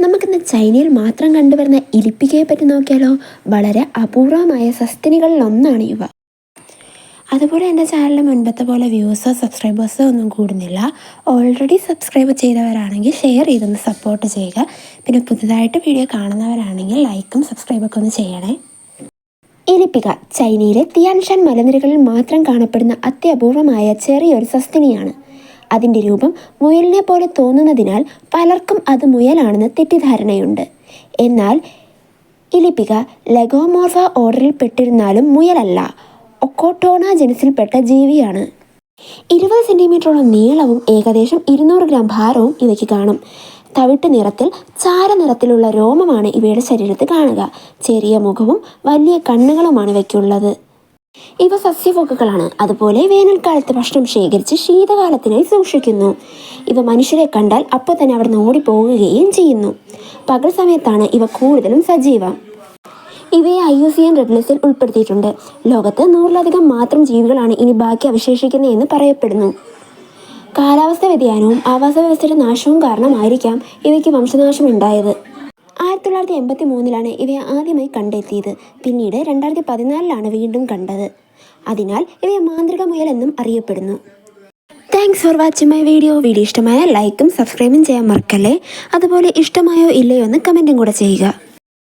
നമുക്കിന്ന് ചൈനയിൽ മാത്രം കണ്ടുവരുന്ന ഇലിപ്പികയെ പറ്റി നോക്കിയാലോ. വളരെ അപൂർവമായ സസ്തനികളിൽ ഒന്നാണ് ഇവ. അതുപോലെ എൻ്റെ ചാനലിൽ മുൻപത്തെ പോലെ വ്യൂസോ സബ്സ്ക്രൈബേഴ്സോ ഒന്നും കൂടുന്നില്ല. ഓൾറെഡി സബ്സ്ക്രൈബ് ചെയ്തവരാണെങ്കിൽ ഷെയർ ചെയ്തൊന്ന് സപ്പോർട്ട് ചെയ്യുക. പിന്നെ പുതുതായിട്ട് വീഡിയോ കാണുന്നവരാണെങ്കിൽ ലൈക്കും സബ്സ്ക്രൈബൊക്കെ ഒന്ന് ചെയ്യണേ. ഇലിപ്പിക ചൈനയിലെ തിയാൻഷാൻ മലനിരകളിൽ മാത്രം കാണപ്പെടുന്ന അത്യപൂർവമായ ചെറിയൊരു സസ്തനിയാണ്. അതിൻ്റെ രൂപം മുയലിനെ പോലെ തോന്നുന്നതിനാൽ പലർക്കും അത് മുയലാണെന്ന് തെറ്റിദ്ധാരണയുണ്ട്. എന്നാൽ ഇലിപ്പിക ലെഗോമോർഫ ഓർഡറിൽ പെട്ടിരുന്നാലും മുയലല്ല, ഒക്കോട്ടോണ ജനസിൽപ്പെട്ട ജീവിയാണ്. 20 സെൻറ്റിമീറ്ററോളം നീളവും ഏകദേശം 200 ഗ്രാം ഭാരവും ഇവയ്ക്ക് കാണും. തവിട്ട് നിറത്തിൽ ചാരനിറത്തിലുള്ള രോമമാണ് ഇവയുടെ ശരീരത്തിൽ കാണുക. ചെറിയ മുഖവും വലിയ കണ്ണുകളുമാണ് ഇവയ്ക്കുള്ളത്. ഇവ സസ്യഭോഗികളാണ്. അതുപോലെ വേനൽക്കാലത്ത് ഭക്ഷണം ശേഖരിച്ച് ശീതകാലത്തിനായി സൂക്ഷിക്കുന്നു. ഇവ മനുഷ്യരെ കണ്ടാൽ അപ്പോൾ തന്നെ അവിടെ നിന്ന് ഓടിപ്പോകുകയും ചെയ്യുന്നു. പകൽ സമയത്താണ് ഇവ കൂടുതലും സജീവം. ഇവയെ IUCN റെഡ് ലിസ്റ്റിൽ ഉൾപ്പെടുത്തിയിട്ടുണ്ട്. ലോകത്ത് 100-ലധികം മാത്രം ജീവികളാണ് ഇനി ബാക്കി അവശേഷിക്കുന്നതെന്ന് പറയപ്പെടുന്നു. കാലാവസ്ഥ വ്യതിയാനവും ആവാസ വ്യവസ്ഥയുടെ നാശവും കാരണമായിരിക്കാം ഇവയ്ക്ക് വംശനാശം ഉണ്ടായത്. 1983 ഇവയെ ആദ്യമായി കണ്ടെത്തിയത്. പിന്നീട് 2014 വീണ്ടും കണ്ടത്. അതിനാൽ ഇവയെ മാന്ത്രിക മുയൽ എന്നും അറിയപ്പെടുന്നു. Thanks for watching my video. ഇഷ്ടമായ ലൈക്കും സബ്സ്ക്രൈബും ചെയ്യാൻ മറക്കല്ലേ. അതുപോലെ ഇഷ്ടമായോ ഇല്ലയോ എന്ന് കമൻറ്റും കൂടെ ചെയ്യുക.